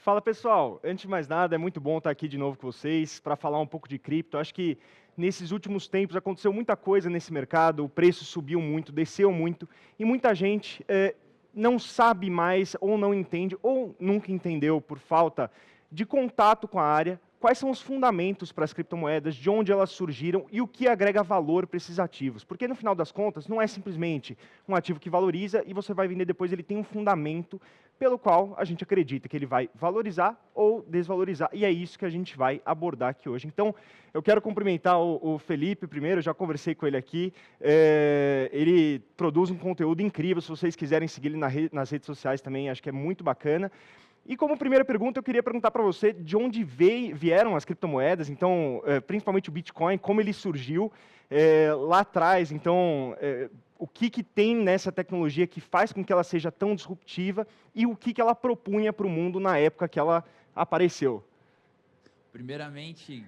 Fala pessoal, antes de mais nada, é muito bom estar aqui de novo com vocês para falar um pouco de cripto. Acho que nesses últimos tempos aconteceu muita coisa nesse mercado, o preço subiu muito, desceu muito e muita gente não sabe mais ou não entende ou nunca entendeu por falta de contato com a área. Quais são os fundamentos para as criptomoedas, de onde elas surgiram e o que agrega valor para esses ativos? Porque no final das contas não é simplesmente um ativo que valoriza e você vai vender depois, ele tem um fundamento pelo qual a gente acredita que ele vai valorizar ou desvalorizar. E é isso que a gente vai abordar aqui hoje. Então, eu quero cumprimentar o Felipe primeiro, eu já conversei com ele aqui. Ele produz um conteúdo incrível, se vocês quiserem seguir ele nas redes sociais também, acho que é muito bacana. E como primeira pergunta, eu queria perguntar para você de onde vieram as criptomoedas, então, principalmente o Bitcoin, como ele surgiu lá atrás, então, o que tem nessa tecnologia que faz com que ela seja tão disruptiva e o que ela propunha para o mundo na época que ela apareceu. Primeiramente,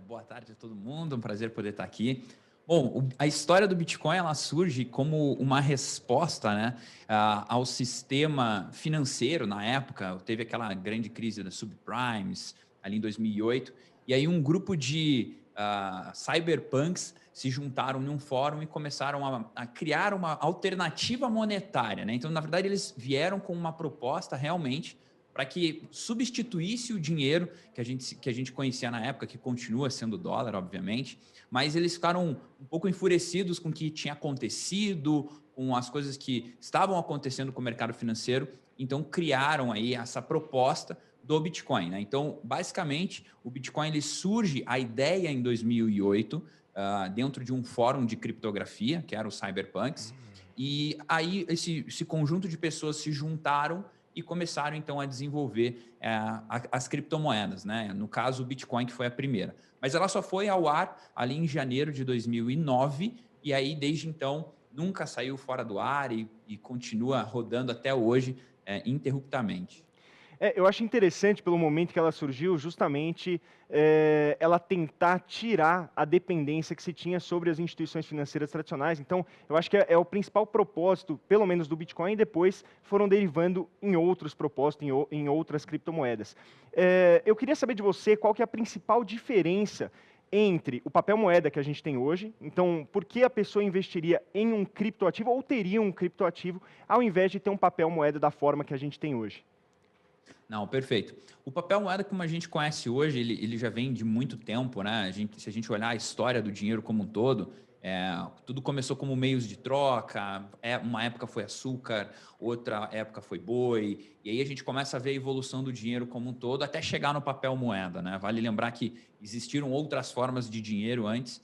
boa tarde a todo mundo, um prazer poder estar aqui. Bom, a história do Bitcoin ela surge como uma resposta, né, ao sistema financeiro na época. Teve aquela grande crise das subprimes ali em 2008, e aí um grupo de cyberpunks se juntaram num fórum e começaram a criar uma alternativa monetária, né? Então, na verdade, eles vieram com uma proposta realmente para que substituísse o dinheiro que a gente conhecia na época, que continua sendo dólar, obviamente, mas eles ficaram um pouco enfurecidos com o que tinha acontecido, com as coisas que estavam acontecendo com o mercado financeiro, então criaram aí essa proposta do Bitcoin, né? Então, basicamente, o Bitcoin ele surge, a ideia em 2008, dentro de um fórum de criptografia, que era o Cyberpunks, e aí esse conjunto de pessoas se juntaram e começaram então a desenvolver as criptomoedas, né? No caso, o Bitcoin, que foi a primeira. Mas ela só foi ao ar ali em janeiro de 2009, e aí desde então nunca saiu fora do ar e continua rodando até hoje interruptamente. Eu acho interessante, pelo momento que ela surgiu, justamente ela tentar tirar a dependência que se tinha sobre as instituições financeiras tradicionais. Então, eu acho que é o principal propósito, pelo menos do Bitcoin, e depois foram derivando em outros propósitos, em outras criptomoedas. Eu queria saber de você qual que é a principal diferença entre o papel moeda que a gente tem hoje, então, por que a pessoa investiria em um criptoativo ou teria um criptoativo ao invés de ter um papel moeda da forma que a gente tem hoje? Não, perfeito. O papel moeda, como a gente conhece hoje, ele já vem de muito tempo, né? Se a gente olhar a história do dinheiro como um todo, tudo começou como meios de troca, uma época foi açúcar, outra época foi boi, e aí a gente começa a ver a evolução do dinheiro como um todo, até chegar no papel moeda, né? Vale lembrar que existiram outras formas de dinheiro antes,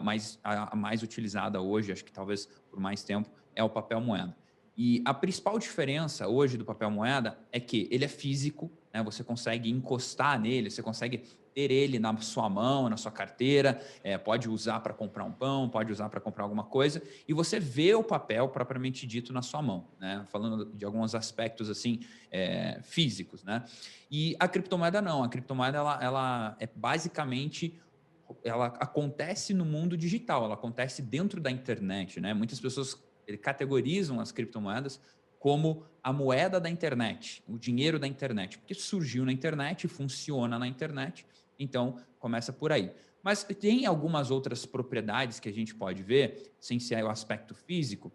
mas a mais utilizada hoje, acho que talvez por mais tempo, é o papel moeda. E a principal diferença hoje do papel moeda é que ele é físico, né? Você consegue encostar nele, você consegue ter ele na sua mão, na sua carteira, pode usar para comprar um pão, pode usar para comprar alguma coisa, e você vê o papel propriamente dito na sua mão, né? Falando de alguns aspectos assim físicos, né? E a criptomoeda não, a criptomoeda ela é basicamente ela acontece no mundo digital, ela acontece dentro da internet, né? Muitas pessoas categorizam as criptomoedas como a moeda da internet, o dinheiro da internet, porque surgiu na internet, funciona na internet, então começa por aí. Mas tem algumas outras propriedades que a gente pode ver, sem ser o aspecto físico,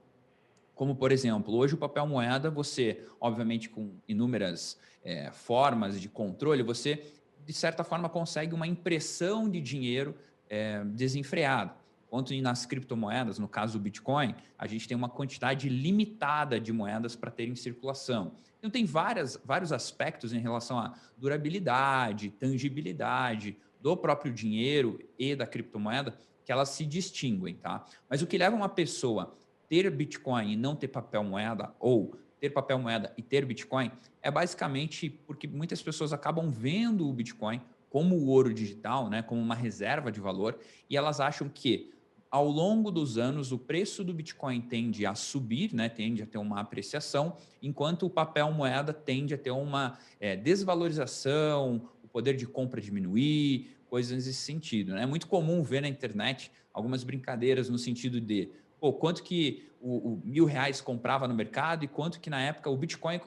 como, por exemplo, hoje o papel moeda, você, obviamente, com inúmeras formas de controle, você, de certa forma, consegue uma impressão de dinheiro desenfreada. Enquanto nas criptomoedas, no caso do Bitcoin, a gente tem uma quantidade limitada de moedas para ter em circulação. Então, tem vários aspectos em relação à durabilidade, tangibilidade do próprio dinheiro e da criptomoeda que elas se distinguem, tá? Mas o que leva uma pessoa ter Bitcoin e não ter papel moeda, ou ter papel moeda e ter Bitcoin, é basicamente porque muitas pessoas acabam vendo o Bitcoin como o ouro digital, né, como uma reserva de valor, e elas acham que ao longo dos anos o preço do Bitcoin tende a subir, né, tende a ter uma apreciação, enquanto o papel moeda tende a ter uma desvalorização, o poder de compra diminuir, coisas nesse sentido, né? É muito comum ver na internet algumas brincadeiras no sentido de pô, quanto que o R$ 1.000 comprava no mercado e quanto que na época o Bitcoin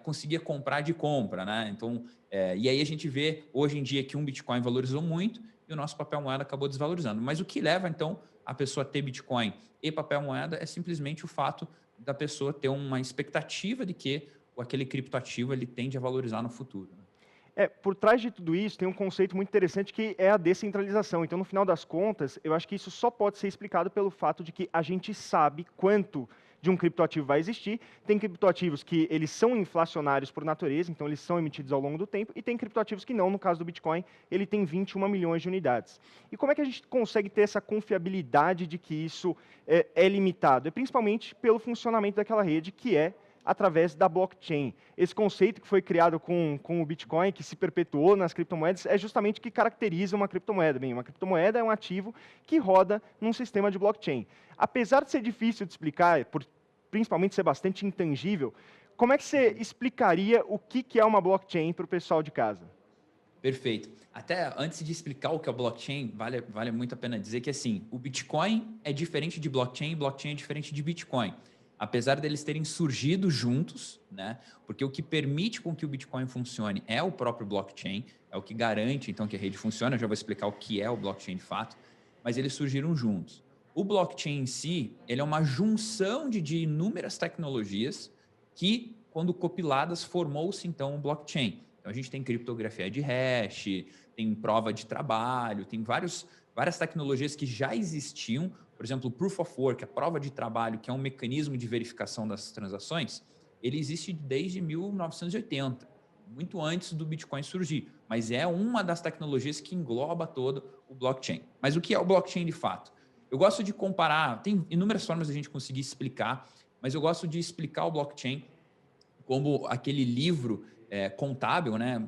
conseguia comprar de compra, né? Então, e aí a gente vê hoje em dia que um Bitcoin valorizou muito e o nosso papel moeda acabou desvalorizando. Mas o que leva, então, a pessoa a ter Bitcoin e papel moeda é simplesmente o fato da pessoa ter uma expectativa de que aquele criptoativo ele tende a valorizar no futuro, né? Por trás de tudo isso tem um conceito muito interessante que é a descentralização. Então, no final das contas, eu acho que isso só pode ser explicado pelo fato de que a gente sabe quanto de um criptoativo vai existir. Tem criptoativos que eles são inflacionários por natureza, então eles são emitidos ao longo do tempo, e tem criptoativos que não. No caso do Bitcoin, ele tem 21 milhões de unidades. E como é que a gente consegue ter essa confiabilidade de que isso é limitado? É principalmente pelo funcionamento daquela rede, que é através da blockchain. Esse conceito que foi criado com o Bitcoin, que se perpetuou nas criptomoedas, é justamente o que caracteriza uma criptomoeda. Bem, uma criptomoeda é um ativo que roda num sistema de blockchain. Apesar de ser difícil de explicar, por principalmente ser bastante intangível, como é que você explicaria o que é uma blockchain para o pessoal de casa? Perfeito. Até antes de explicar o que é o blockchain, vale muito a pena dizer que assim, o Bitcoin é diferente de blockchain, blockchain é diferente de Bitcoin. Apesar deles terem surgido juntos, né? Porque o que permite com que o Bitcoin funcione é o próprio blockchain, é o que garante então que a rede funciona. Eu já vou explicar o que é o blockchain de fato, mas eles surgiram juntos. O blockchain em si, ele é uma junção de inúmeras tecnologias que, quando compiladas, formou-se então o blockchain. Então a gente tem criptografia de hash, tem prova de trabalho, tem várias tecnologias que já existiam. Por exemplo, o Proof of Work, a prova de trabalho, que é um mecanismo de verificação das transações, ele existe desde 1980, muito antes do Bitcoin surgir, mas é uma das tecnologias que engloba todo o blockchain. Mas o que é o blockchain de fato? Eu gosto de comparar, tem inúmeras formas de a gente conseguir explicar, mas eu gosto de explicar o blockchain como aquele livro contábil, né?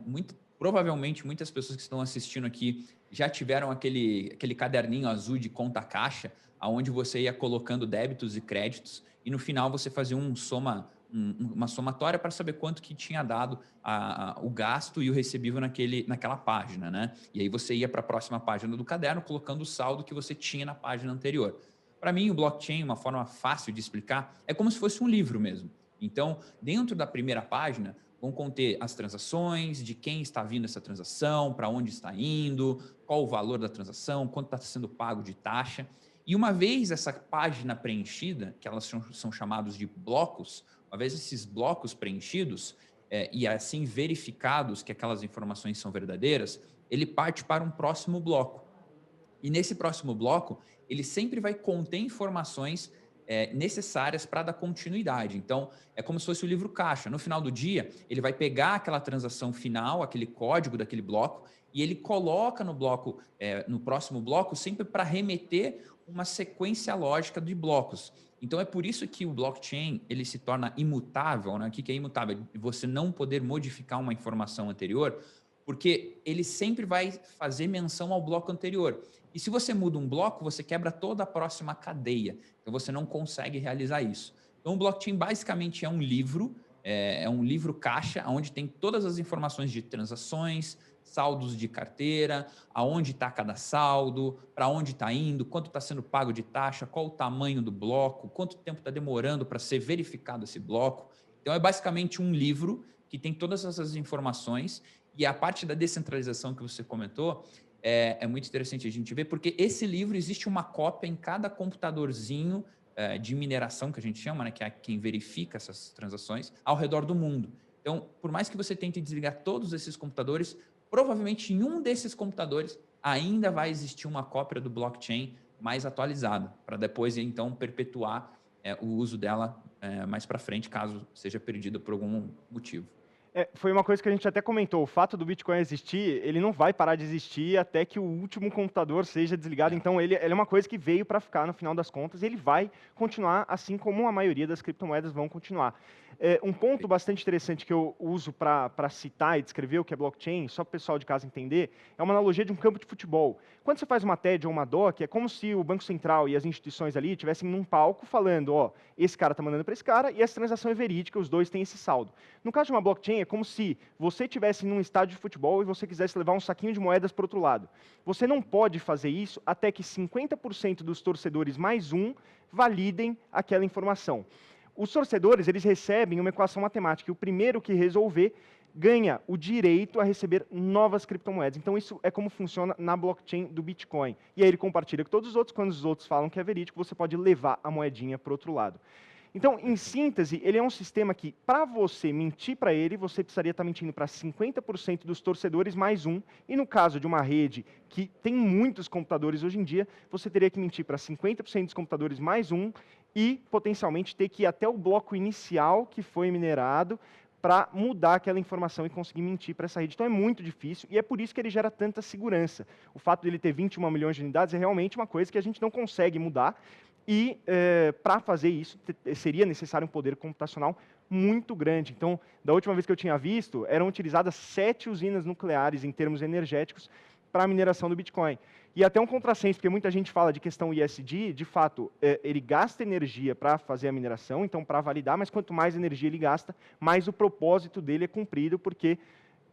Provavelmente muitas pessoas que estão assistindo aqui já tiveram aquele caderninho azul de conta caixa, aonde você ia colocando débitos e créditos e no final você fazia uma somatória para saber quanto que tinha dado o gasto e o recebível naquela página, né? E aí você ia para a próxima página do caderno colocando o saldo que você tinha na página anterior. Para mim, o blockchain, uma forma fácil de explicar, é como se fosse um livro mesmo. Então, dentro da primeira página, vão conter as transações, de quem está vindo essa transação, para onde está indo, qual o valor da transação, quanto está sendo pago de taxa. E uma vez essa página preenchida, que elas são chamados de blocos, uma vez esses blocos preenchidos e assim verificados que aquelas informações são verdadeiras, ele parte para um próximo bloco. E nesse próximo bloco, ele sempre vai conter informações necessárias para dar continuidade. Então, é como se fosse o livro caixa. No final do dia, ele vai pegar aquela transação final, aquele código daquele bloco, e ele coloca no bloco, no próximo bloco, sempre para remeter uma sequência lógica de blocos. Então, é por isso que o blockchain ele se torna imutável, né? O que é imutável? Você não poder modificar uma informação anterior, porque ele sempre vai fazer menção ao bloco anterior. E se você muda um bloco, você quebra toda a próxima cadeia. Então, você não consegue realizar isso. Então, o blockchain basicamente é um livro caixa, onde tem todas as informações de transações, saldos de carteira, aonde está cada saldo, para onde está indo, quanto está sendo pago de taxa, qual o tamanho do bloco, quanto tempo está demorando para ser verificado esse bloco. Então, é basicamente um livro que tem todas essas informações e a parte da descentralização que você comentou é muito interessante a gente ver, porque esse livro existe uma cópia em cada computadorzinho de mineração, que a gente chama, né, que é quem verifica essas transações, ao redor do mundo. Então, por mais que você tente desligar todos esses computadores, provavelmente em um desses computadores ainda vai existir uma cópia do blockchain mais atualizada, para depois, então, perpetuar o uso dela mais para frente, caso seja perdida por algum motivo. Foi uma coisa que a gente até comentou, o fato do Bitcoin existir, ele não vai parar de existir até que o último computador seja desligado, então ele é uma coisa que veio para ficar no final das contas, e ele vai continuar assim como a maioria das criptomoedas vão continuar. Um ponto bastante interessante que eu uso para citar e descrever o que é blockchain, só para o pessoal de casa entender, é uma analogia de um campo de futebol. Quando você faz uma TED ou uma DOC, é como se o Banco Central e as instituições ali estivessem num palco falando, ó, esse cara está mandando para esse cara e essa transação é verídica, os dois têm esse saldo. No caso de uma blockchain, blockchain é como se você estivesse num estádio de futebol e você quisesse levar um saquinho de moedas para o outro lado. Você não pode fazer isso até que 50% dos torcedores mais um validem aquela informação. Os torcedores, eles recebem uma equação matemática, e o primeiro que resolver ganha o direito a receber novas criptomoedas. Então, isso é como funciona na blockchain do Bitcoin. E aí ele compartilha com todos os outros, quando os outros falam que é verídico, você pode levar a moedinha para o outro lado. Então, em síntese, ele é um sistema que, para você mentir para ele, você precisaria estar mentindo para 50% dos torcedores mais um, e no caso de uma rede que tem muitos computadores hoje em dia, você teria que mentir para 50% dos computadores mais um, e potencialmente ter que ir até o bloco inicial que foi minerado, para mudar aquela informação e conseguir mentir para essa rede. Então é muito difícil e é por isso que ele gera tanta segurança. O fato de ele ter 21 milhões de unidades é realmente uma coisa que a gente não consegue mudar e para fazer isso seria necessário um poder computacional muito grande. Então, da última vez que eu tinha visto, eram utilizadas 7 usinas nucleares em termos energéticos para a mineração do Bitcoin. E até um contrassenso, porque muita gente fala de questão ISD, de fato, ele gasta energia para fazer a mineração, então para validar, mas quanto mais energia ele gasta, mais o propósito dele é cumprido, porque,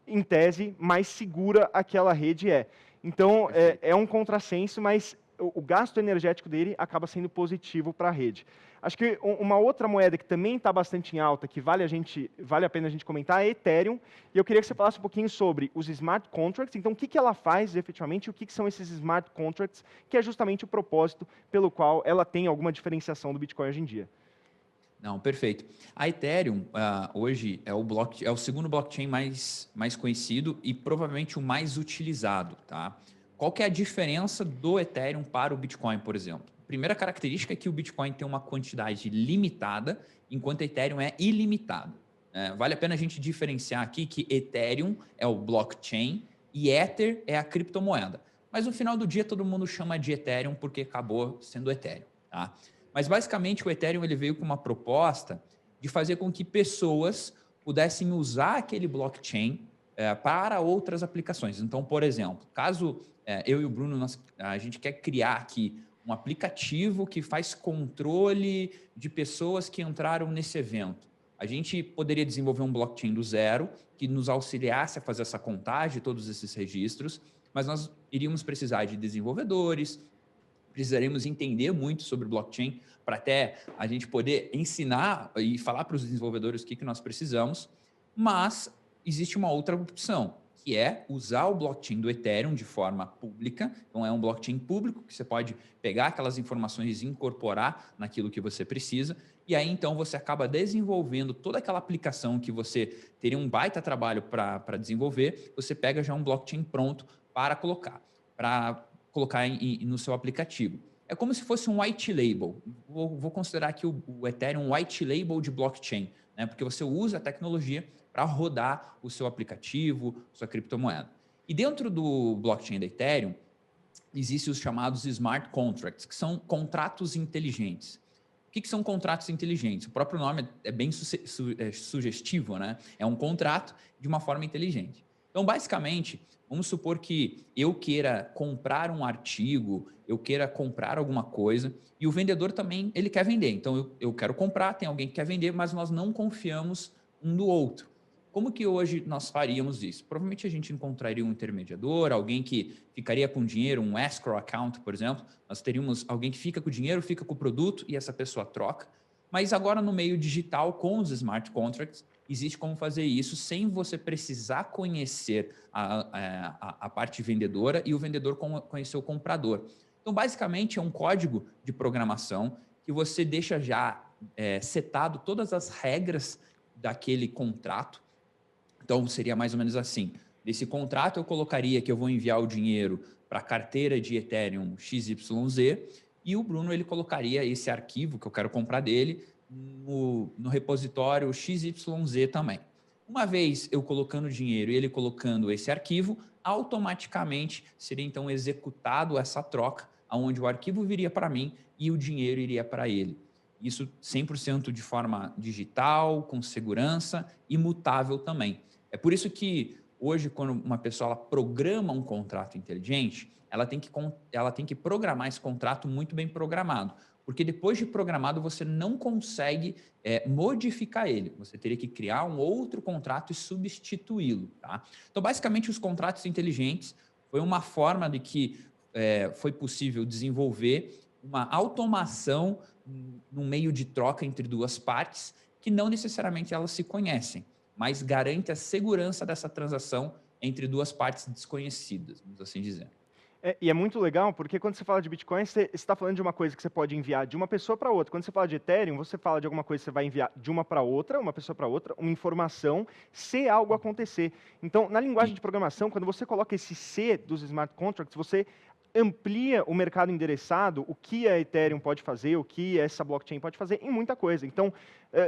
em tese, mais segura aquela rede é. Então, é um contrassenso, mas o gasto energético dele acaba sendo positivo para a rede. Acho que uma outra moeda que também está bastante em alta, que vale a pena a gente comentar, é Ethereum. E eu queria que você falasse um pouquinho sobre os smart contracts. Então, o que ela faz efetivamente e o que são esses smart contracts, que é justamente o propósito pelo qual ela tem alguma diferenciação do Bitcoin hoje em dia. Não, perfeito. A Ethereum, hoje, é o segundo blockchain mais conhecido e provavelmente o mais utilizado, tá? Qual que é a diferença do Ethereum para o Bitcoin, por exemplo? Primeira característica é que o Bitcoin tem uma quantidade limitada, enquanto o Ethereum é ilimitado. Vale a pena a gente diferenciar aqui que Ethereum é o blockchain e Ether é a criptomoeda. Mas no final do dia todo mundo chama de Ethereum porque acabou sendo Ethereum, tá? Mas basicamente o Ethereum ele veio com uma proposta de fazer com que pessoas pudessem usar aquele blockchain para outras aplicações. Então, por exemplo, caso eu e o Bruno, a gente quer criar aqui um aplicativo que faz controle de pessoas que entraram nesse evento. A gente poderia desenvolver um blockchain do zero que nos auxiliasse a fazer essa contagem de todos esses registros, mas nós iríamos precisar de desenvolvedores, precisaremos entender muito sobre blockchain para até a gente poder ensinar e falar para os desenvolvedores o que nós precisamos, mas existe uma outra opção, que é usar o blockchain do Ethereum de forma pública. Então, é um blockchain público que você pode pegar aquelas informações e incorporar naquilo que você precisa. E aí, então, você acaba desenvolvendo toda aquela aplicação que você teria um baita trabalho para desenvolver. Você pega já um blockchain pronto para colocar no seu aplicativo. É como se fosse um white label. Vou considerar aqui o Ethereum um white label de blockchain, né? Porque você usa a tecnologia para rodar o seu aplicativo, sua criptomoeda. E dentro do blockchain da Ethereum, existem os chamados smart contracts, que são contratos inteligentes. O que são contratos inteligentes? O próprio nome é bem sugestivo, né? É um contrato de uma forma inteligente. Então, basicamente, vamos supor que eu queira comprar um artigo, eu queira comprar alguma coisa, e o vendedor também ele quer vender. Então, eu quero comprar, tem alguém que quer vender, mas nós não confiamos um do outro. Como que hoje nós faríamos isso? Provavelmente a gente encontraria um intermediador, alguém que ficaria com dinheiro, um escrow account, por exemplo. Nós teríamos alguém que fica com o dinheiro, fica com o produto e essa pessoa troca. Mas agora no meio digital, com os smart contracts, existe como fazer isso sem você precisar conhecer a parte vendedora e o vendedor conhecer o comprador. Então, basicamente, é um código de programação que você deixa já setado todas as regras daquele contrato. Então, seria mais ou menos assim. Desse contrato, eu colocaria que eu vou enviar o dinheiro para a carteira de Ethereum XYZ e o Bruno ele colocaria esse arquivo que eu quero comprar dele no repositório XYZ também. Uma vez eu colocando dinheiro e ele colocando esse arquivo, automaticamente seria então executado essa troca, onde o arquivo viria para mim e o dinheiro iria para ele. Isso 100% de forma digital, com segurança e mutável também. É por isso que hoje, quando uma pessoa ela programa um contrato inteligente, ela tem que programar esse contrato muito bem programado, Porque depois de programado, você não consegue modificar ele. Você teria que criar um outro contrato e substituí-lo. Tá? Então, basicamente, os contratos inteligentes foi uma forma de que foi possível desenvolver uma automação num meio de troca entre duas partes que não necessariamente elas se conhecem, mas garante a segurança dessa transação entre duas partes desconhecidas, vamos assim dizer. E é muito legal, porque quando você fala de Bitcoin, você está falando de uma coisa que você pode enviar de uma pessoa para outra. Quando você fala de Ethereum, você fala de alguma coisa que você vai enviar de uma para outra, uma pessoa para outra, uma informação, se algo acontecer. Então, na linguagem Sim, de programação, quando você coloca esse C dos smart contracts, você amplia o mercado endereçado, o que a Ethereum pode fazer, o que essa blockchain pode fazer, em muita coisa. Então,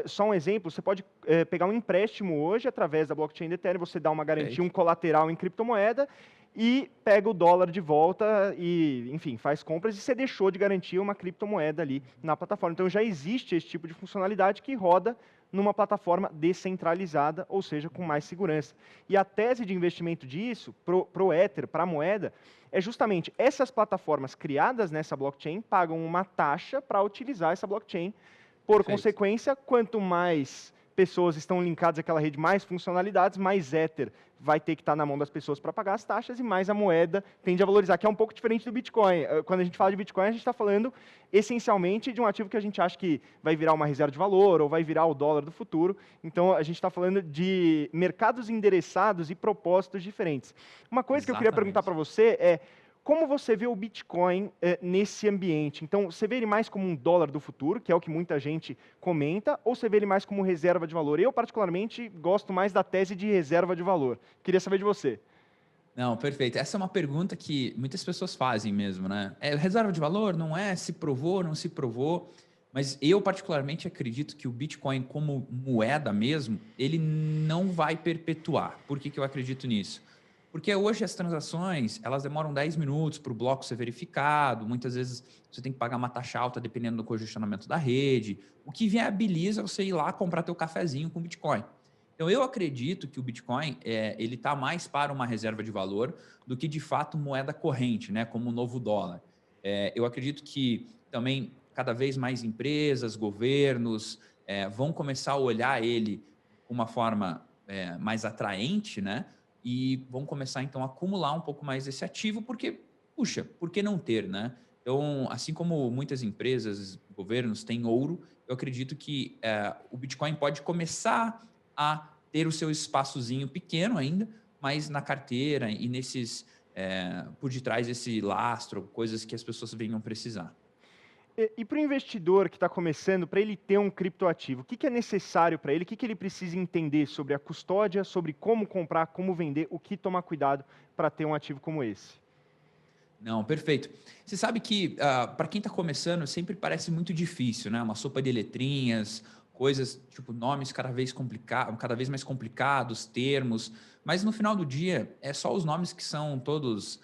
só um exemplo, você pode pegar um empréstimo hoje, através da blockchain da Ethereum, você dá uma garantia, um perfeito. colateral em criptomoeda, e pega o dólar de volta e, enfim, faz compras e você deixou de garantir uma criptomoeda ali na plataforma. Então já existe esse tipo de funcionalidade que roda numa plataforma descentralizada, ou seja, com mais segurança. E a tese de investimento disso, pro Ether, para a moeda, é justamente essas plataformas criadas nessa blockchain pagam uma taxa para utilizar essa blockchain. Por Perfeito. consequência, quanto mais pessoas estão linkadas àquela rede, mais funcionalidades, mais Ether vai ter que estar na mão das pessoas para pagar as taxas e mais a moeda tende a valorizar, que é um pouco diferente do Bitcoin. Quando a gente fala de Bitcoin, a gente está falando essencialmente de um ativo que a gente acha que vai virar uma reserva de valor ou vai virar o dólar do futuro. Então, a gente está falando de mercados endereçados e propósitos diferentes. Uma coisa que eu queria perguntar para Exatamente. você é como você vê o Bitcoin nesse ambiente? Então, você vê ele mais como um dólar do futuro, que é o que muita gente comenta, ou você vê ele mais como reserva de valor? Eu, particularmente, gosto mais da tese de reserva de valor. Queria saber de você. Não, perfeito. Essa é uma pergunta que muitas pessoas fazem mesmo, né? É reserva de valor? Não é? Se provou, não se provou? Mas eu particularmente acredito que o Bitcoin como moeda mesmo, ele não vai perpetuar. Por que que eu acredito nisso? Porque hoje as transações, elas demoram 10 minutos para o bloco ser verificado, muitas vezes você tem que pagar uma taxa alta dependendo do congestionamento da rede, o que viabiliza você ir lá comprar teu cafezinho com Bitcoin. Então, eu acredito que o Bitcoin ele está mais para uma reserva de valor do que, de fato, moeda corrente, né, como o novo dólar. Eu acredito que também cada vez mais empresas, governos vão começar a olhar ele com uma forma mais atraente, né, e vão começar, então, a acumular um pouco mais esse ativo, porque, puxa, por que não ter, né? Então, assim como muitas empresas, governos têm ouro, eu acredito que o Bitcoin pode começar a ter o seu espaçozinho pequeno ainda, mas na carteira e nesses por detrás desse lastro, coisas que as pessoas venham precisar. E para o investidor que está começando, para ele ter um criptoativo, o que é necessário para ele? O que ele precisa entender sobre a custódia, sobre como comprar, como vender, o que tomar cuidado para ter um ativo como esse? Não, perfeito. Você sabe que, para quem está começando, sempre parece muito difícil, né? Uma sopa de letrinhas, coisas, tipo, nomes cada vez mais complicados, termos, mas no final do dia, é só os nomes que são todos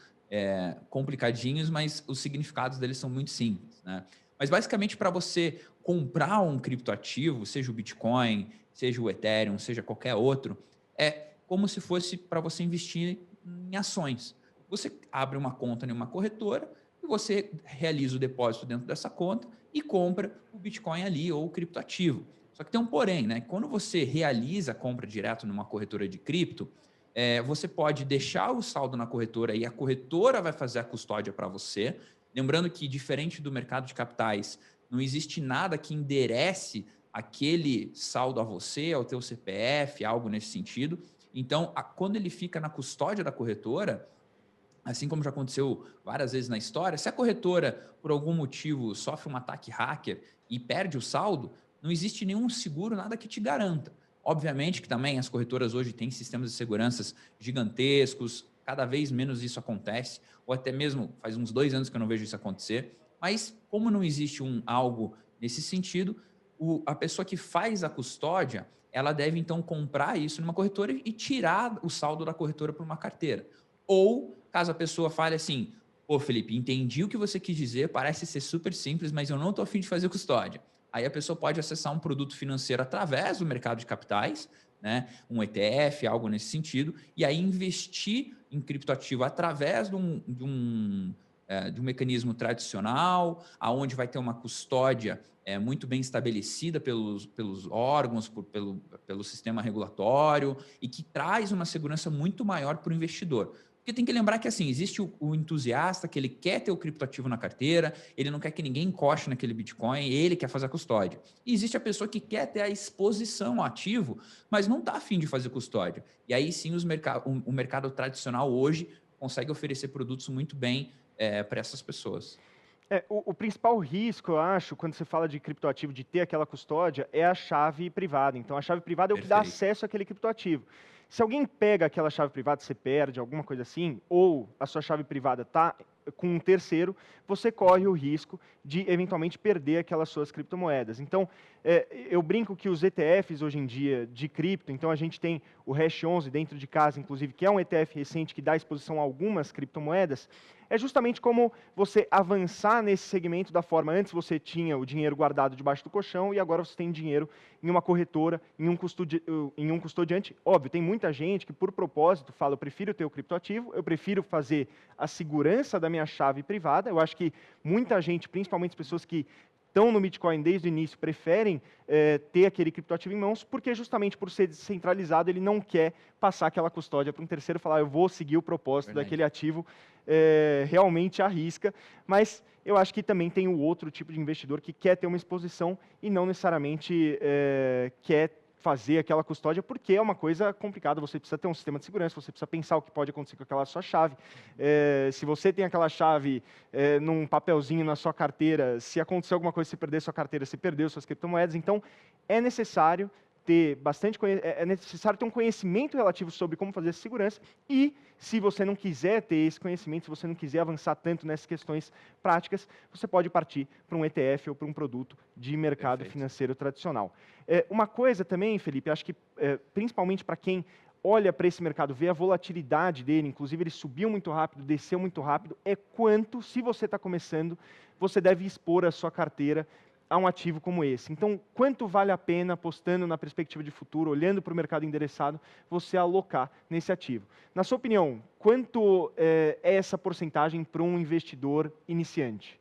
complicadinhos, mas os significados deles são muito simples, né? Mas basicamente, para você comprar um criptoativo, seja o Bitcoin, seja o Ethereum, seja qualquer outro, é como se fosse para você investir em ações. Você abre uma conta em uma corretora e você realiza o depósito dentro dessa conta e compra o Bitcoin ali ou o criptoativo. Só que tem um porém, né? Quando você realiza a compra direto numa corretora de cripto, você pode deixar o saldo na corretora e a corretora vai fazer a custódia para você. Lembrando que, diferente do mercado de capitais, não existe nada que enderece aquele saldo a você, ao teu CPF, algo nesse sentido. Então, quando ele fica na custódia da corretora, assim como já aconteceu várias vezes na história, se a corretora, por algum motivo, sofre um ataque hacker e perde o saldo, não existe nenhum seguro, nada que te garanta. Obviamente que também as corretoras hoje têm sistemas de segurança gigantescos, cada vez menos isso acontece, ou até mesmo faz uns 2 anos que eu não vejo isso acontecer, mas como não existe algo nesse sentido, a pessoa que faz a custódia, ela deve então comprar isso numa corretora e tirar o saldo da corretora para uma carteira. Ou, caso a pessoa fale assim, pô, Felipe, entendi o que você quis dizer, parece ser super simples, mas eu não estou a fim de fazer custódia. Aí a pessoa pode acessar um produto financeiro através do mercado de capitais, né, um ETF, algo nesse sentido, e aí investir em criptoativo através de um mecanismo tradicional, aonde vai ter uma custódia muito bem estabelecida pelos órgãos, pelo sistema regulatório, e que traz uma segurança muito maior para o investidor. Porque tem que lembrar que assim, existe o entusiasta que ele quer ter o criptoativo na carteira, ele não quer que ninguém encoste naquele Bitcoin, ele quer fazer a custódia. E existe a pessoa que quer ter a exposição ao ativo, mas não está afim de fazer custódia. E aí sim o mercado tradicional hoje consegue oferecer produtos muito bem para essas pessoas. O principal risco, eu acho, quando você fala de criptoativo, de ter aquela custódia, é a chave privada. Então, a chave privada é o que dá Perfeito. acesso àquele criptoativo. Se alguém pega aquela chave privada, você perde, alguma coisa assim, ou a sua chave privada está com um terceiro, você corre o risco de, eventualmente, perder aquelas suas criptomoedas. Então, eu brinco que os ETFs, hoje em dia, de cripto, então a gente tem o Hash 11 dentro de casa, inclusive, que é um ETF recente que dá exposição a algumas criptomoedas, é justamente como você avançar nesse segmento da forma, antes você tinha o dinheiro guardado debaixo do colchão e agora você tem dinheiro em uma corretora, em um custodiante. Óbvio, tem muita gente que por propósito fala, eu prefiro ter o criptoativo, eu prefiro fazer a segurança da minha chave privada. Eu acho que muita gente, principalmente as pessoas que estão no Bitcoin desde o início, preferem ter aquele criptoativo em mãos, porque justamente por ser descentralizado, ele não quer passar aquela custódia para um terceiro e falar, eu vou seguir o propósito daquele ativo, realmente arrisca. Mas eu acho que também tem o outro tipo de investidor que quer ter uma exposição e não necessariamente quer fazer aquela custódia, porque é uma coisa complicada, você precisa ter um sistema de segurança, você precisa pensar o que pode acontecer com aquela sua chave. Se você tem aquela chave num papelzinho na sua carteira, se acontecer alguma coisa, se perder sua carteira, você perdeu suas criptomoedas. Então, é necessário ter necessário ter um conhecimento relativo sobre como fazer essa segurança e, se você não quiser ter esse conhecimento, se você não quiser avançar tanto nessas questões práticas, você pode partir para um ETF ou para um produto de mercado Perfeito. financeiro tradicional. Uma coisa também, Felipe, acho que principalmente para quem olha para esse mercado, vê a volatilidade dele, inclusive ele subiu muito rápido, desceu muito rápido, é quanto, se você está começando, você deve expor a sua carteira a um ativo como esse. Então, quanto vale a pena, apostando na perspectiva de futuro, olhando para o mercado endereçado, você alocar nesse ativo? Na sua opinião, quanto é essa porcentagem para um investidor iniciante?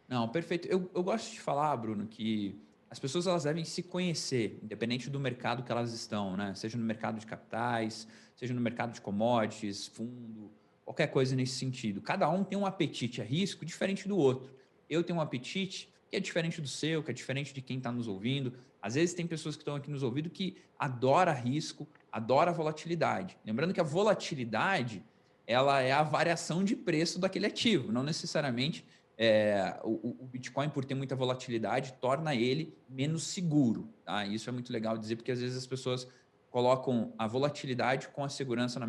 Não, perfeito. Eu gosto de falar, Bruno, que as pessoas elas devem se conhecer, independente do mercado que elas estão, né? Seja no mercado de capitais, seja no mercado de commodities, fundo, qualquer coisa nesse sentido. Cada um tem um apetite a risco diferente do outro. Eu tenho um apetite que é diferente do seu, que é diferente de quem está nos ouvindo. Às vezes tem pessoas que estão aqui nos ouvindo que adora risco, adora volatilidade. Lembrando que a volatilidade ela é a variação de preço daquele ativo, não necessariamente o Bitcoin, por ter muita volatilidade, torna ele menos seguro. Tá? Isso é muito legal dizer, porque às vezes as pessoas colocam a volatilidade com a segurança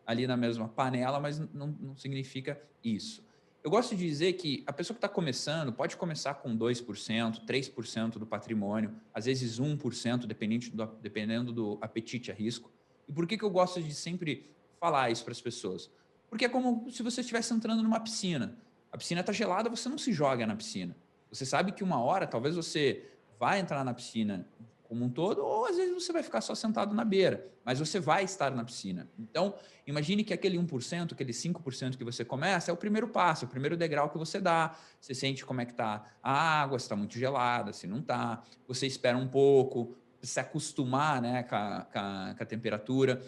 ali na mesma panela, mas não significa isso. Eu gosto de dizer que a pessoa que está começando pode começar com 2%, 3% do patrimônio, às vezes 1%, dependendo do apetite a risco. E por que eu gosto de sempre falar isso para as pessoas? Porque é como se você estivesse entrando numa piscina. A piscina está gelada, você não se joga na piscina. Você sabe que uma hora, talvez você vai entrar na piscina como um todo, ou às vezes você vai ficar só sentado na beira, mas você vai estar na piscina. Então, imagine que aquele 1%, aquele 5% que você começa é o primeiro passo, é o primeiro degrau que você dá. Você sente como é que está a água, se está muito gelada, se não está. Você espera um pouco, se acostumar, né, com a temperatura.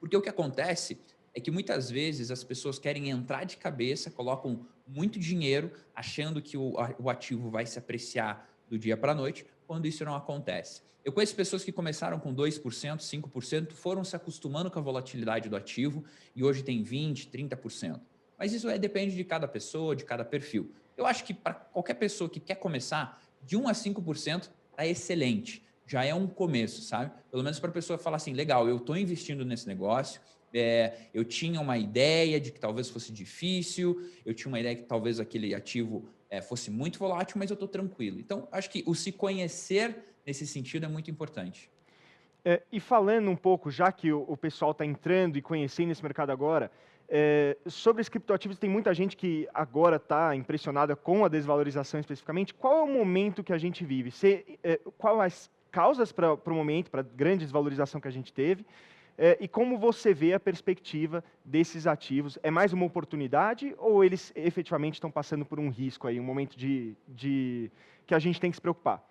Porque o que acontece é que muitas vezes as pessoas querem entrar de cabeça, colocam muito dinheiro, achando que o ativo vai se apreciar do dia para a noite, quando isso não acontece. Eu conheço pessoas que começaram com 2%, 5%, foram se acostumando com a volatilidade do ativo e hoje tem 20%, 30%. Mas isso depende de cada pessoa, de cada perfil. Eu acho que para qualquer pessoa que quer começar, de 1 a 5% está excelente. Já é um começo, sabe? Pelo menos para a pessoa falar assim, legal, eu estou investindo nesse negócio, eu tinha uma ideia de que talvez fosse difícil, eu tinha uma ideia que talvez aquele ativo fosse muito volátil, mas eu estou tranquilo. Então, acho que o se conhecer nesse sentido é muito importante. E falando um pouco, já que o pessoal está entrando e conhecendo esse mercado agora, sobre os criptoativos, tem muita gente que agora está impressionada com a desvalorização especificamente. Qual é o momento que a gente vive? Quais as causas para o momento, para a grande desvalorização que a gente teve? E como você vê a perspectiva desses ativos? É mais uma oportunidade ou eles efetivamente estão passando por um risco aí, um momento que a gente tem que se preocupar?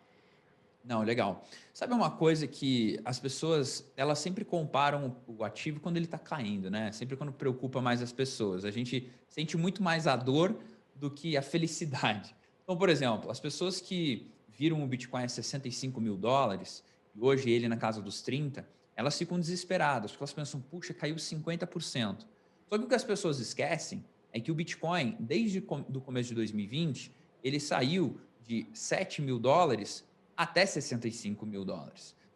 Não, legal. Sabe uma coisa que as pessoas, elas sempre comparam o ativo quando ele está caindo, né? Sempre quando preocupa mais as pessoas. A gente sente muito mais a dor do que a felicidade. Então, por exemplo, as pessoas que viram o Bitcoin a US$ 65.000 e hoje ele na casa dos 30, elas ficam desesperadas, porque elas pensam, puxa, caiu 50%. Só que o que as pessoas esquecem é que o Bitcoin, desde o começo de 2020, ele saiu de US$ 7.000 até US$ 65.000. Então,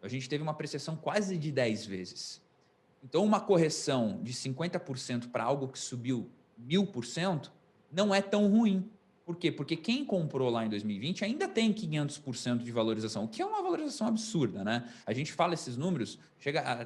a gente teve uma apreciação quase de 10 vezes. Então, uma correção de 50% para algo que subiu 1000% não é tão ruim. Por quê? Porque quem comprou lá em 2020 ainda tem 500% de valorização, o que é uma valorização absurda, né? A gente fala esses números,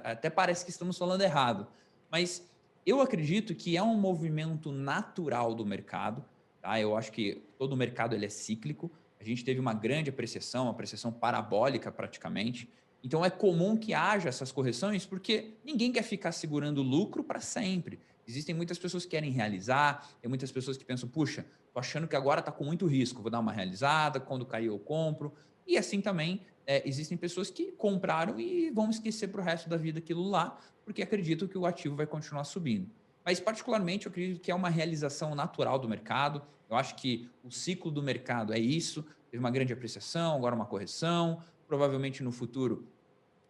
até parece que estamos falando errado. Mas eu acredito que é um movimento natural do mercado, tá? Eu acho que todo o mercado ele é cíclico. A gente teve uma grande apreciação, uma apreciação parabólica praticamente. Então é comum que haja essas correções porque ninguém quer ficar segurando lucro para sempre. Existem muitas pessoas que querem realizar, tem muitas pessoas que pensam, puxa, tô achando que agora está com muito risco, vou dar uma realizada, quando cair eu compro. E assim também existem pessoas que compraram e vão esquecer para o resto da vida aquilo lá, porque acreditam que o ativo vai continuar subindo. Mas particularmente eu acredito que é uma realização natural do mercado. Eu acho que o ciclo do mercado é isso, teve uma grande apreciação, agora uma correção, provavelmente no futuro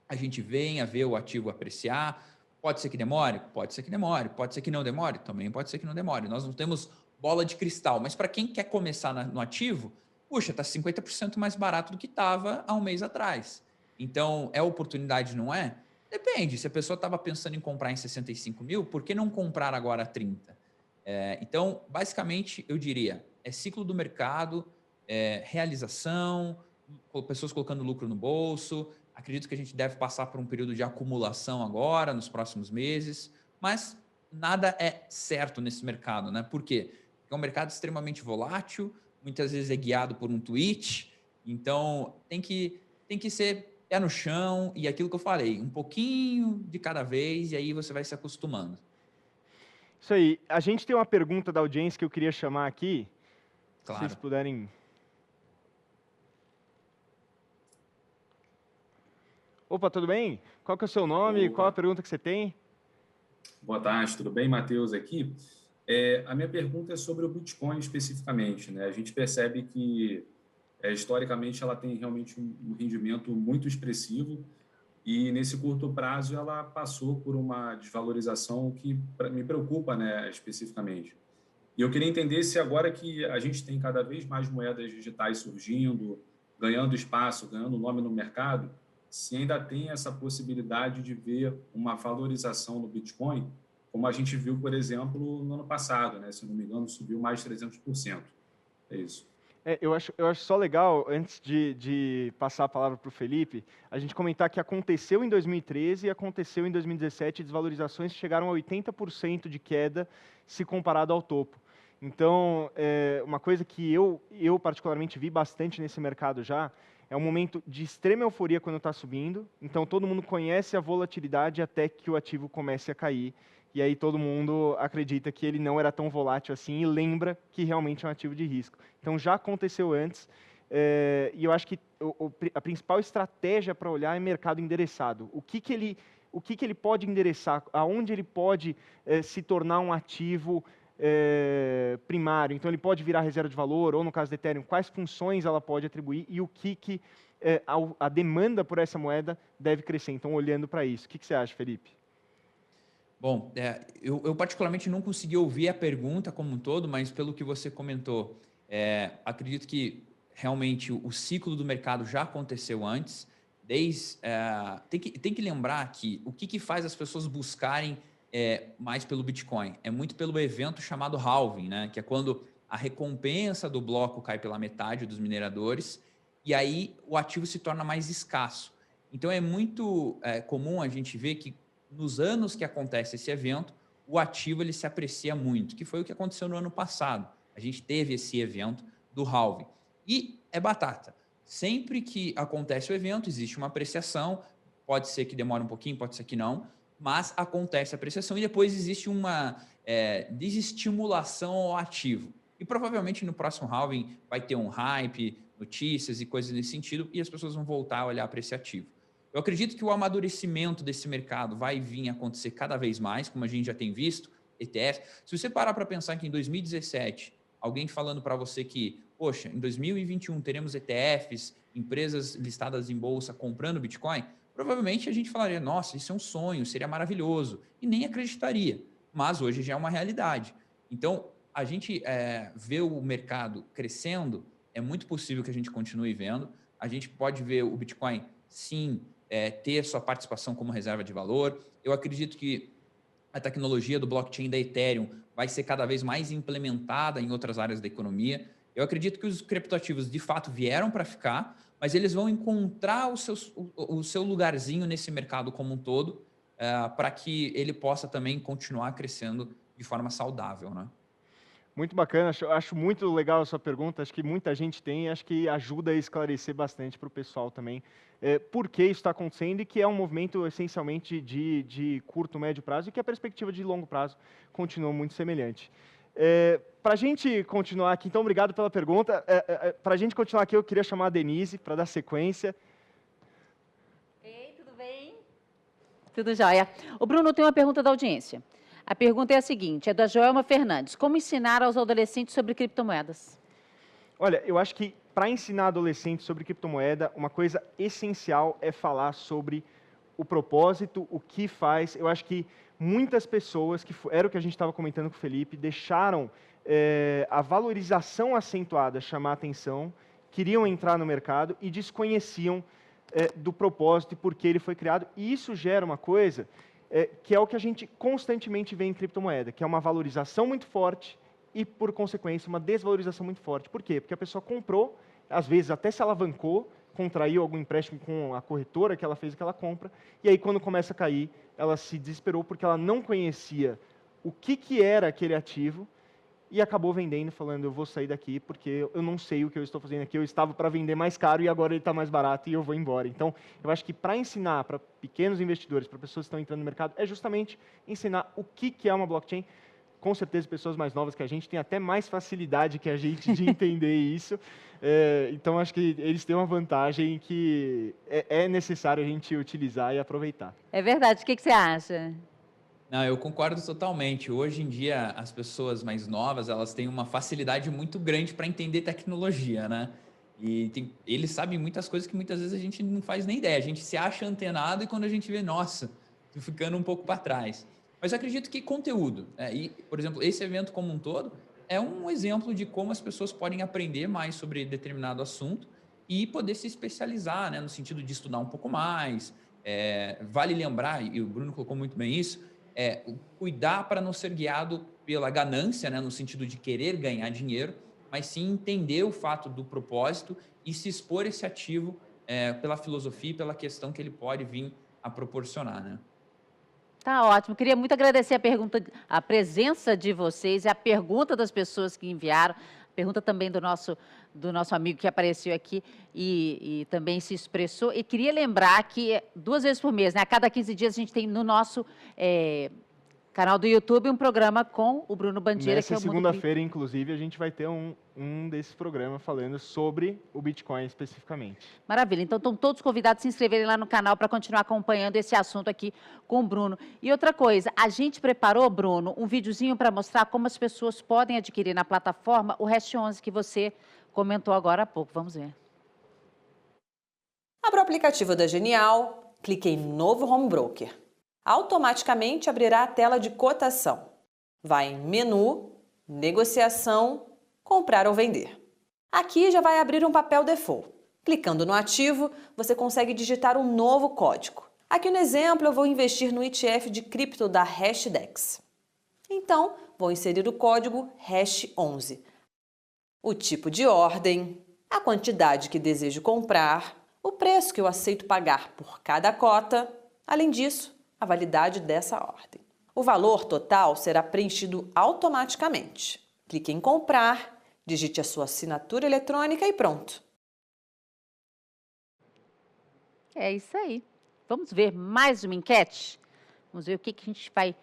a gente venha a ver o ativo apreciar. Pode ser que demore? Pode ser que demore. Pode ser que não demore? Também pode ser que não demore. Nós não temos bola de cristal, mas para quem quer começar no ativo, puxa, está 50% mais barato do que estava há um mês atrás. Então, é oportunidade, não é? Depende. Se a pessoa estava pensando em comprar em 65.000, por que não comprar agora a 30? Então, basicamente, eu diria, é ciclo do mercado, realização, pessoas colocando lucro no bolso. Acredito que a gente deve passar por um período de acumulação agora, nos próximos meses, mas nada é certo nesse mercado, né? Por quê? Porque é um mercado extremamente volátil, muitas vezes é guiado por um tweet, então tem que ser pé no chão e aquilo que eu falei, um pouquinho de cada vez e aí você vai se acostumando. Isso aí. A gente tem uma pergunta da audiência que eu queria chamar aqui. Se vocês Claro. puderem. Opa, tudo bem? Qual que é o seu nome? Qual a Opa, pergunta que você tem? boa tarde, tudo bem? Matheus aqui. A minha pergunta é sobre o Bitcoin especificamente, né? A gente percebe que, historicamente, ela tem realmente um rendimento muito expressivo e, nesse curto prazo, ela passou por uma desvalorização que me preocupa, né, especificamente. E eu queria entender se agora que a gente tem cada vez mais moedas digitais surgindo, ganhando espaço, ganhando nome no mercado, se ainda tem essa possibilidade de ver uma valorização no Bitcoin, como a gente viu, por exemplo, no ano passado, né? Se não me engano, subiu mais de 300%. É isso. Eu acho só legal, antes de passar a palavra para o Felipe, a gente comentar que aconteceu em 2013 e aconteceu em 2017 desvalorizações que chegaram a 80% de queda se comparado ao topo. Então, uma coisa que eu particularmente vi bastante nesse mercado já, é um momento de extrema euforia quando está subindo, então todo mundo conhece a volatilidade até que o ativo comece a cair, e aí todo mundo acredita que ele não era tão volátil assim e lembra que realmente é um ativo de risco. Então já aconteceu antes, e eu acho que a principal estratégia para olhar é mercado endereçado. O que que ele pode endereçar? Aonde ele pode se tornar um ativo primário? Então ele pode virar reserva de valor, ou no caso do Ethereum, quais funções ela pode atribuir e o que a demanda por essa moeda deve crescer. Então olhando para isso. O que você acha, Felipe? Bom, eu particularmente não consegui ouvir a pergunta como um todo, mas pelo que você comentou, acredito que realmente o ciclo do mercado já aconteceu antes. Tem que lembrar que o que faz as pessoas buscarem mais pelo Bitcoin? É muito pelo evento chamado halving, né? Que é quando a recompensa do bloco cai pela metade dos mineradores e aí o ativo se torna mais escasso. Então é muito comum a gente ver que nos anos que acontece esse evento, o ativo ele se aprecia muito, que foi o que aconteceu no ano passado. A gente teve esse evento do halving. E é batata. Sempre que acontece o evento, existe uma apreciação, pode ser que demore um pouquinho, pode ser que não, mas acontece a apreciação e depois existe uma desestimulação ao ativo. E provavelmente no próximo halving vai ter um hype, notícias e coisas nesse sentido, e as pessoas vão voltar a olhar para esse ativo. Eu acredito que o amadurecimento desse mercado vai vir a acontecer cada vez mais, como a gente já tem visto, ETF. Se você parar para pensar que em 2017, alguém falando para você que, poxa, em 2021 teremos ETFs, empresas listadas em bolsa comprando Bitcoin, provavelmente a gente falaria, nossa, isso é um sonho, seria maravilhoso, e nem acreditaria. Mas hoje já é uma realidade. Então, a gente vê o mercado crescendo, é muito possível que a gente continue vendo. A gente pode ver o Bitcoin, sim, ter sua participação como reserva de valor. Eu acredito que a tecnologia do blockchain da Ethereum vai ser cada vez mais implementada em outras áreas da economia. Eu acredito que os criptoativos, de fato, vieram para ficar, mas eles vão encontrar o seu lugarzinho nesse mercado como um todo, para que ele possa também continuar crescendo de forma saudável, né? Muito bacana, acho muito legal a sua pergunta, acho que muita gente tem, acho que ajuda a esclarecer bastante para o pessoal também por que isso está acontecendo e que é um movimento essencialmente de curto, médio prazo e que a perspectiva de longo prazo continua muito semelhante. Para a gente continuar aqui, então obrigado pela pergunta, para a gente continuar aqui eu queria chamar a Denise para dar sequência. Ei, tudo bem? Tudo jóia. O Bruno tem uma pergunta da audiência. A pergunta é a seguinte, é da Joelma Fernandes. Como ensinar aos adolescentes sobre criptomoedas? Olha, eu acho que para ensinar adolescentes sobre criptomoeda, uma coisa essencial é falar sobre o propósito, o que faz. Eu acho que muitas pessoas, que era o que a gente estava comentando com o Felipe, deixaram a valorização acentuada chamar a atenção, queriam entrar no mercado e desconheciam do propósito e por que ele foi criado. E isso gera uma coisa que é o que a gente constantemente vê em criptomoeda, que é uma valorização muito forte e, por consequência, uma desvalorização muito forte. Por quê? Porque a pessoa comprou, às vezes até se alavancou, contraiu algum empréstimo com a corretora que ela fez aquela compra, e aí quando começa a cair, ela se desesperou porque ela não conhecia o que era aquele ativo e acabou vendendo, falando, eu vou sair daqui porque eu não sei o que eu estou fazendo aqui, eu estava para vender mais caro e agora ele está mais barato e eu vou embora. Então, eu acho que para ensinar para pequenos investidores, para pessoas que estão entrando no mercado, é justamente ensinar o que é uma blockchain. Com certeza, pessoas mais novas que a gente têm até mais facilidade que a gente de entender isso. Então, acho que eles têm uma vantagem que é necessário a gente utilizar e aproveitar. É verdade. O que você acha? Não, eu concordo totalmente. Hoje em dia, as pessoas mais novas, elas têm uma facilidade muito grande para entender tecnologia, né? E eles sabem muitas coisas que muitas vezes a gente não faz nem ideia. A gente se acha antenado e quando a gente vê, nossa, tô ficando um pouco para trás. Mas eu acredito que conteúdo, e, por exemplo, esse evento como um todo, é um exemplo de como as pessoas podem aprender mais sobre determinado assunto e poder se especializar, né, no sentido de estudar um pouco mais. Vale lembrar, e o Bruno colocou muito bem isso, cuidar para não ser guiado pela ganância, né, no sentido de querer ganhar dinheiro, mas sim entender o fato do propósito e se expor esse ativo pela filosofia e pela questão que ele pode vir a proporcionar, né? Tá ótimo. Queria muito agradecer a presença de vocês e a pergunta das pessoas que enviaram, a pergunta também do nosso amigo que apareceu aqui e também se expressou. E queria lembrar que 2 vezes por mês, né, a cada 15 dias, a gente tem no nosso canal do YouTube um programa com o Bruno Bandeira. Nessa segunda-feira, inclusive, a gente vai ter um desses programas falando sobre o Bitcoin especificamente. Maravilha. Então, estão todos convidados a se inscreverem lá no canal para continuar acompanhando esse assunto aqui com o Bruno. E outra coisa, a gente preparou, Bruno, um videozinho para mostrar como as pessoas podem adquirir na plataforma o Hash 11 que você comentou agora há pouco. Vamos ver. Abra o aplicativo da Genial, clique em Novo Home Broker. Automaticamente abrirá a tela de cotação. Vá em Menu, Negociação, Comprar ou Vender. Aqui já vai abrir um papel default. Clicando no ativo, você consegue digitar um novo código. Aqui no exemplo, eu vou investir no ETF de cripto da Hashdex. Então, vou inserir o código HASH11. O tipo de ordem, a quantidade que desejo comprar, o preço que eu aceito pagar por cada cota, além disso, a validade dessa ordem. O valor total será preenchido automaticamente. Clique em comprar, digite a sua assinatura eletrônica e pronto. É isso aí. Vamos ver mais uma enquete? Vamos ver o que a gente vai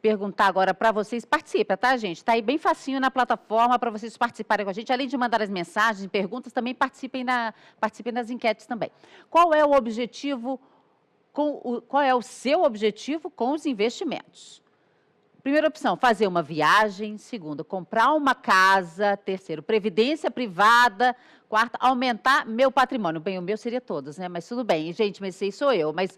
perguntar agora para vocês. Participa, tá, gente? Está aí bem facinho na plataforma para vocês participarem com a gente. Além de mandar as mensagens e perguntas, também participem das enquetes também. Qual é o objetivo, qual é o seu objetivo com os investimentos? Primeira opção, fazer uma viagem. Segunda, comprar uma casa. Terceiro, previdência privada. Quarta, aumentar meu patrimônio. Bem, o meu seria todos, né? Mas tudo bem. Gente, mas esse sou eu. Mas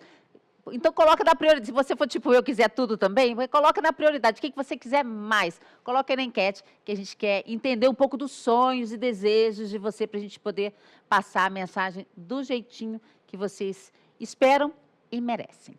então, coloca na prioridade. Se você for tipo eu, quiser tudo também, coloca na prioridade. O que você quiser mais? Coloca aí na enquete, que a gente quer entender um pouco dos sonhos e desejos de você, para a gente poder passar a mensagem do jeitinho que vocês esperam e merecem.